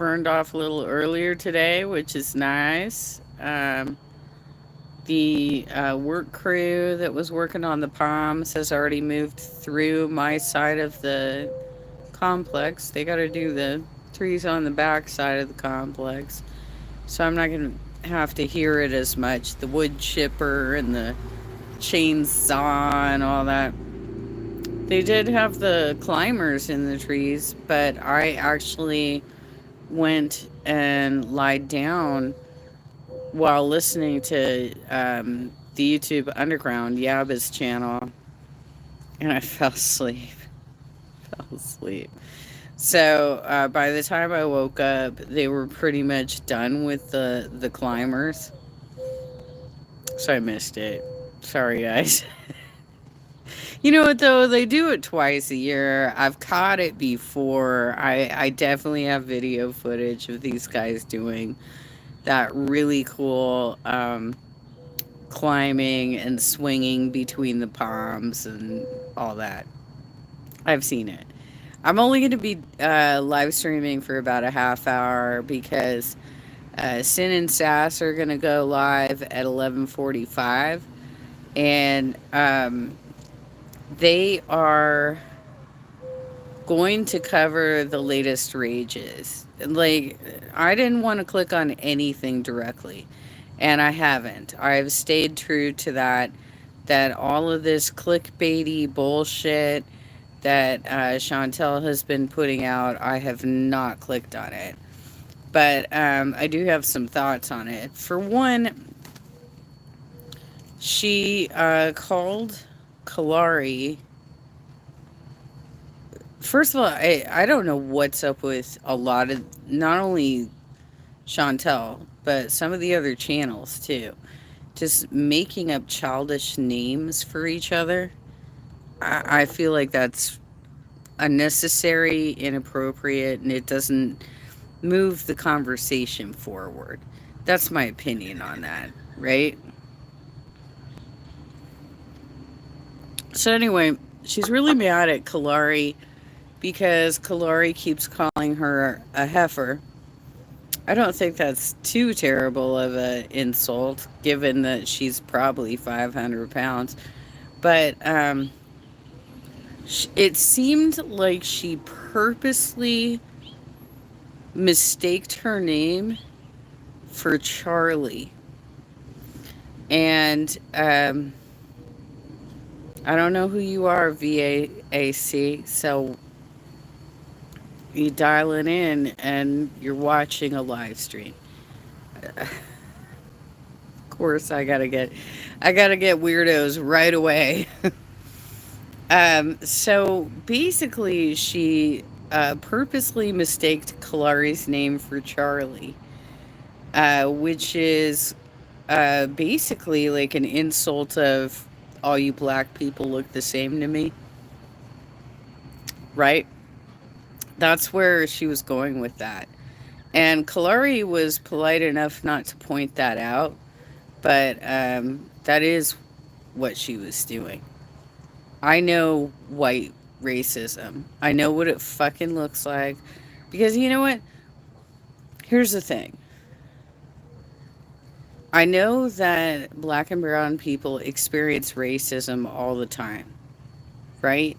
burned off a little earlier today, which is nice. The work crew that was working on the palms has already moved through my side of the complex. They got to do the trees on the back side of the complex. So I'm not going to have to hear it as much. The wood chipper and the chainsaw and all that. They did have the climbers in the trees, but I actually went and lied down while listening to the YouTube Underground Yabba's channel, and I fell asleep. Fell asleep. So by the time I woke up, they were pretty much done with the climbers. So I missed it. Sorry, guys. You know what though? They do it twice a year. I've caught it before. I definitely have video footage of these guys doing that really cool climbing and swinging between the palms and all that. I've seen it. I'm only going to be live streaming for about a half hour because Sin and Sass are going to go live at 11:45, and they are going to cover the latest rages. Like, I didn't want to click on anything directly, and I haven't. I've stayed true to that. That all of this clickbaity bullshit that Chantel has been putting out, I have not clicked on it. But I do have some thoughts on it. For one, she called Kalari. First of all, I don't know what's up with a lot of, not only Chantel, but some of the other channels too. Just making up childish names for each other. I feel like that's unnecessary, inappropriate, and it doesn't move the conversation forward. That's my opinion on that, right? So, anyway, she's really mad at Kalari because Kalari keeps calling her a heifer. I don't think that's too terrible of an insult, given that she's probably 500 pounds. But it seemed like she purposely mistaked her name for Charlie. And I don't know who you are, VAAC. So you dial it in and you're watching a live stream. Of course, I gotta get weirdos right away. So basically, she purposely mistaked Kalari's name for Charlie, which is basically like an insult of all you black people look the same to me, right? That's where she was going with that. And Kalari was polite enough not to point that out, but that is what she was doing. I know white racism. I know what it fucking looks like. Because you know what? Here's the thing. I know that black and brown people experience racism all the time, right?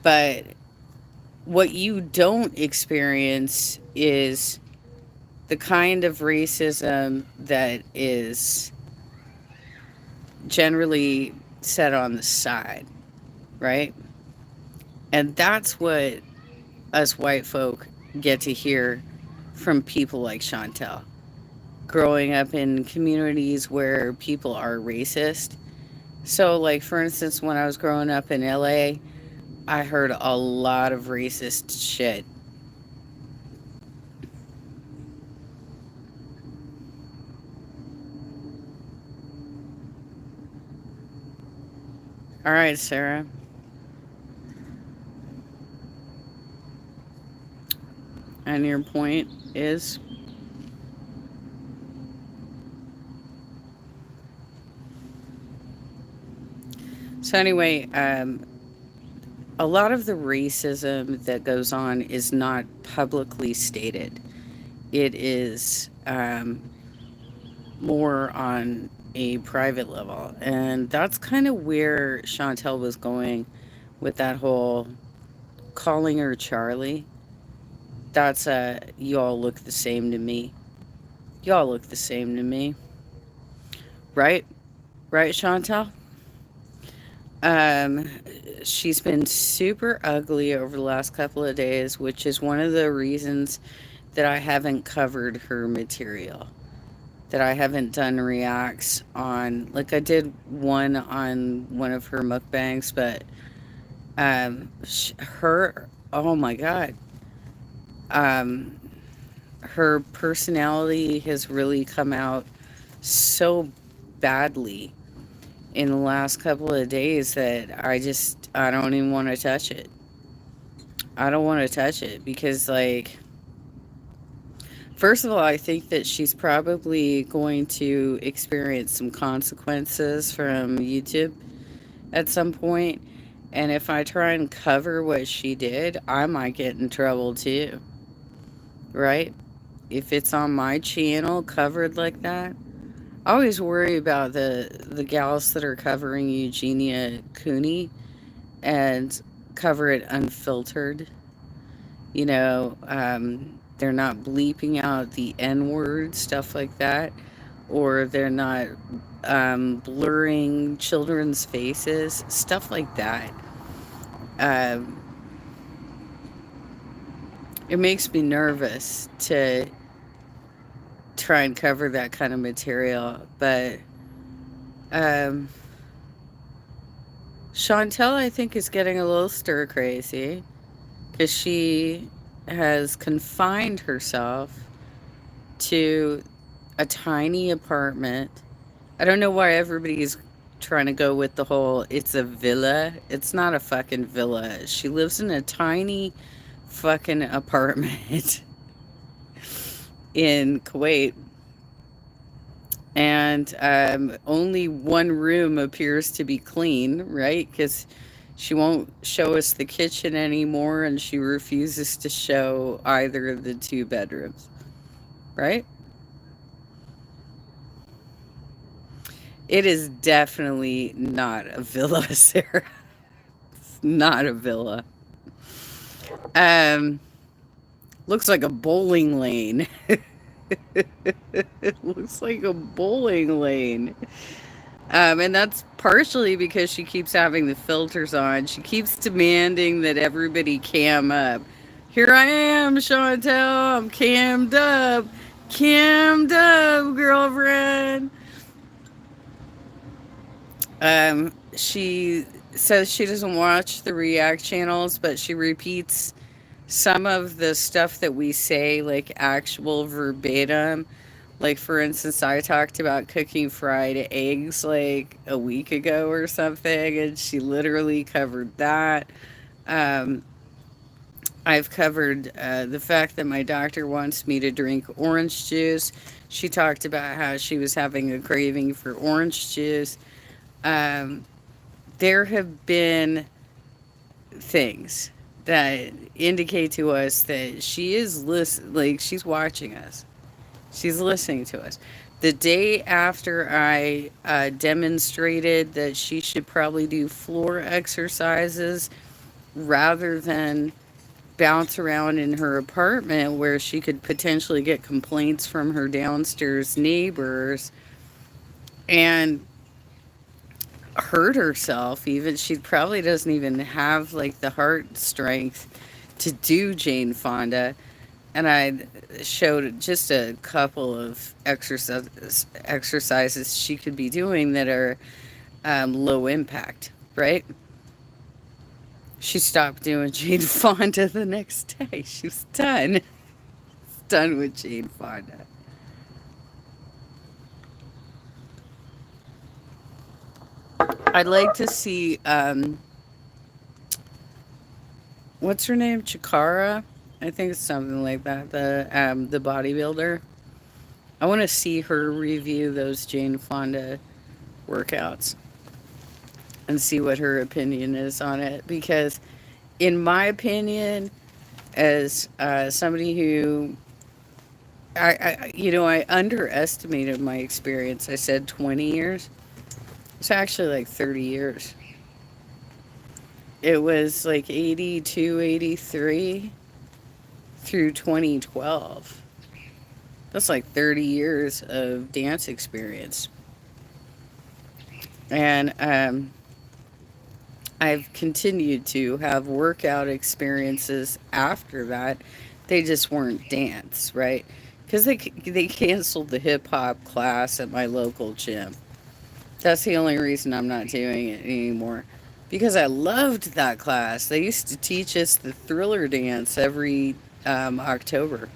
But what you don't experience is the kind of racism that is generally set on the side, right? And that's what us white folk get to hear from people like Chantel. Growing up in communities where people are racist. So, like, for instance, when I was growing up in LA, I heard a lot of racist shit. All right, Sarah. And your point is? So, anyway, a lot of the racism that goes on is not publicly stated. it is more on a private level. And that's kind of where Chantel was going with that whole calling her Charlie. That's you all look the same to me. Y'all look the same to me. Right? Right, Chantel? Um, she's been super ugly over the last couple of days, which is one of the reasons that I haven't covered her material. That I haven't done reacts on. Like I did one on one of her mukbangs, but her, oh my god, um, her personality has really come out so badly in the last couple of days that I don't even want to touch it. I don't want to touch it because, like, first of all, I think that she's probably going to experience some consequences from YouTube at some point. And if I try and cover what she did, I might get in trouble too, right? If it's on my channel covered like that, I always worry about the gals that are covering Eugenia Cooney and cover it unfiltered. They're not bleeping out the N word, stuff like that, or they're not blurring children's faces, stuff like that. Um, it makes me nervous to try and cover that kind of material, but um, Chantel, I think, is getting a little stir crazy because she has confined herself to a tiny apartment. I don't know why everybody's trying to go with the whole it's a villa. It's not a fucking villa. She lives in a tiny fucking apartment in Kuwait. And only one room appears to be clean, right? Because she won't show us the kitchen anymore and she refuses to show either of the two bedrooms, right? It is definitely not a villa, Sarah. It's not a villa. Um, looks like a bowling lane. It looks like a bowling lane. And that's partially because she keeps having the filters on. She keeps demanding that everybody cam up. Here I am, Chantel. I'm cammed up. Cammed up, girlfriend. She says she doesn't watch the React channels, but she repeats some of the stuff that we say, like actual verbatim. Like, for instance, I talked about cooking fried eggs like a week ago or something, and she literally covered that. Um, I've covered the fact that my doctor wants me to drink orange juice. She talked about how she was having a craving for orange juice. Um, there have been things that indicate to us that she is like she's watching us. She's listening to us. The day after I demonstrated that she should probably do floor exercises rather than bounce around in her apartment where she could potentially get complaints from her downstairs neighbors and hurt herself, even she probably doesn't even have like the heart strength to do Jane Fonda. And I showed just a couple of exercises she could be doing that are low impact, right? She stopped doing Jane Fonda the next day. She was done. Done with Jane Fonda. I'd like to see what's her name? Chikara? I think it's something like that. The bodybuilder. I want to see her review those Jane Fonda workouts and see what her opinion is on it. Because, in my opinion, as somebody who I underestimated my experience. I said 20 years. It's actually like 30 years. It was like 82, 83 through 2012. That's like 30 years of dance experience. And I've continued to have workout experiences after that. They just weren't dance, right? Because they canceled the hip hop class at my local gym. That's the only reason I'm not doing it anymore. Because I loved that class. They used to teach us the thriller dance every October.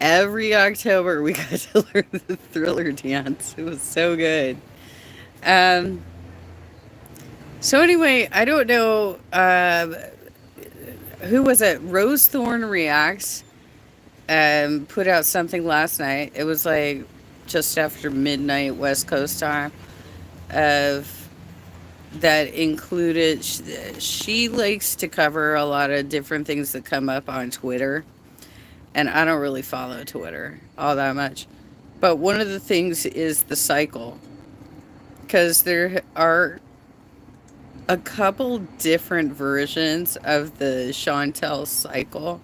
Every October we got to learn the thriller dance. It was so good. Um, so anyway, I don't know who was it. Rose Thorn Reacts put out something last night. It was like just after midnight West Coast time of that included she likes to cover a lot of different things that come up on Twitter, and I don't really follow Twitter all that much. But one of the things is the cycle, because there are a couple different versions of the Chantel cycle,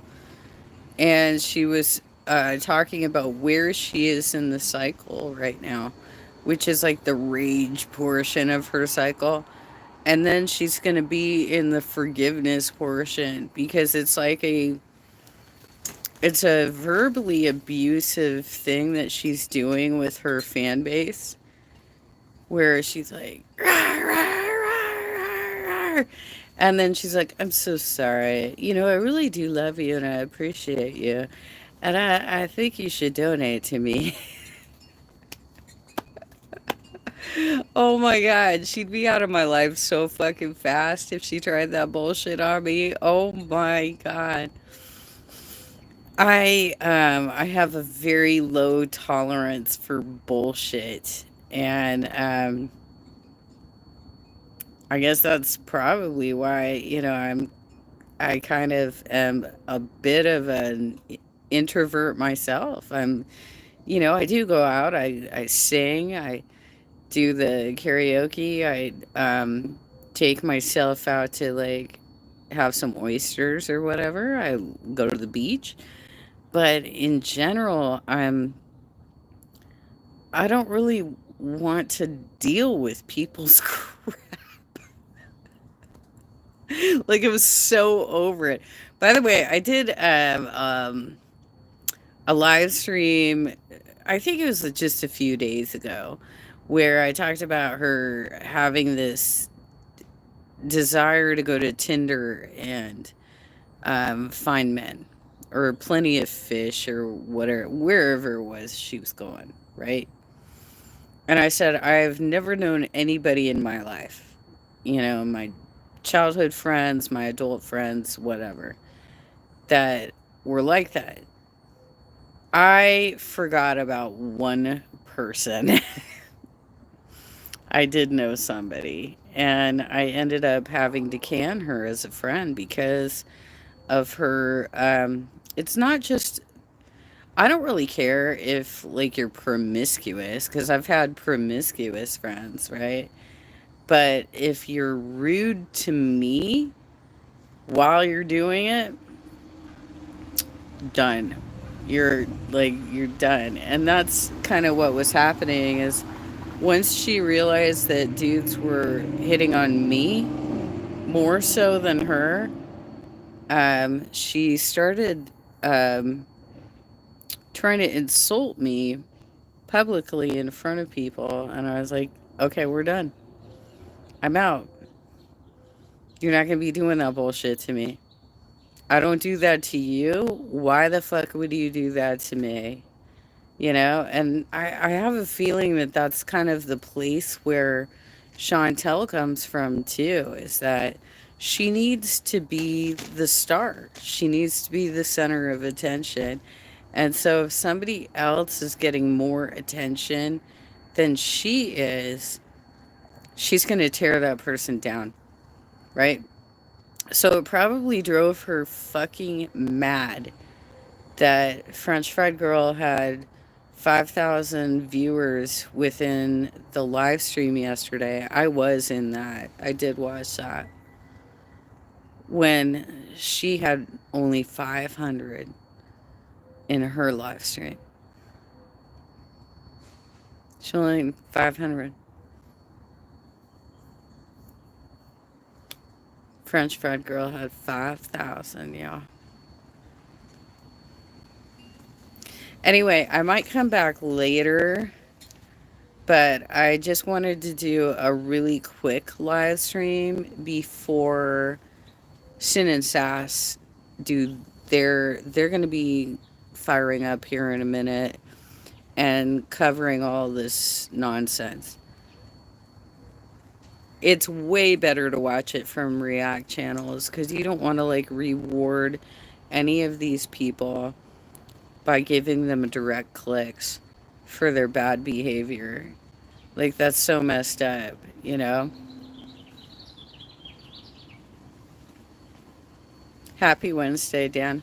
and she was talking about where she is in the cycle right now, which is like the rage portion of her cycle. And then she's going to be in the forgiveness portion, because it's a verbally abusive thing that she's doing with her fan base, where she's like, "Rah, rah, rah, rah, rah." And then she's like, I'm so sorry. I really do love you and I appreciate you. And I think you should donate to me. Oh my God. She'd be out of my life so fucking fast if she tried that bullshit on me. Oh my God. I have a very low tolerance for bullshit. And I guess that's probably why, I kind of am a bit of an introvert myself. I do go out, I sing, I do the karaoke, I take myself out to like have some oysters or whatever. I go to the beach. But in general, I don't really want to deal with people's crap. Like, it was so over it. By the way, I did a live stream, I think it was just a few days ago, where I talked about her having this desire to go to Tinder and find men or plenty of fish or whatever, wherever it was she was going, right? And I said, I've never known anybody in my life, my childhood friends, my adult friends, whatever, that were like that. I forgot about one person. I did know somebody, and I ended up having to can her as a friend because of her. It's not just, I don't really care if like you're promiscuous, because I've had promiscuous friends, right? But if you're rude to me while you're doing it, done. You're done. And that's kind of what was happening is once she realized that dudes were hitting on me more so than her, she started um, trying to insult me publicly in front of people. And I was like, okay, we're done. I'm out. You're not going to be doing that bullshit to me. I don't do that to you. Why the fuck would you do that to me? And I have a feeling that that's kind of the place where Chantel comes from too, is that she needs to be the star. She needs to be the center of attention. And so if somebody else is getting more attention than she is, she's going to tear that person down, right? So it probably drove her fucking mad that French Fried Girl had 5,000 viewers within the live stream yesterday. I was in that. I did watch that. When she had only 500 in her live stream. She only 500. French Fried Girl had 5,000, y'all. Anyway, I might come back later, but I just wanted to do a really quick live stream before Sin and Sass do they're going to be firing up here in a minute and covering all this nonsense. It's way better to watch it from React channels because you don't want to like reward any of these people by giving them direct clicks for their bad behavior. Like, that's so messed up, you know? Happy Wednesday, Dan.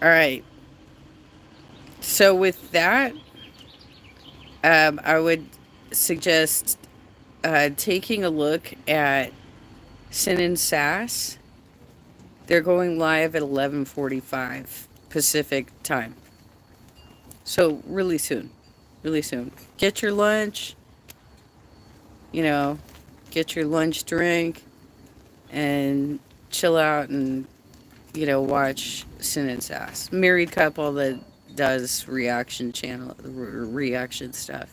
All right. So, with that, I would suggest taking a look at Sin and Sass. They're going live at 11:45 Pacific time. So, really soon. Really soon. Get your lunch, you know, get your lunch drink and chill out and, watch Sin and Sass. Married couple that does reaction stuff.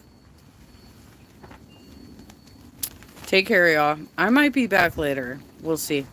Take care, y'all. I might be back later. We'll see.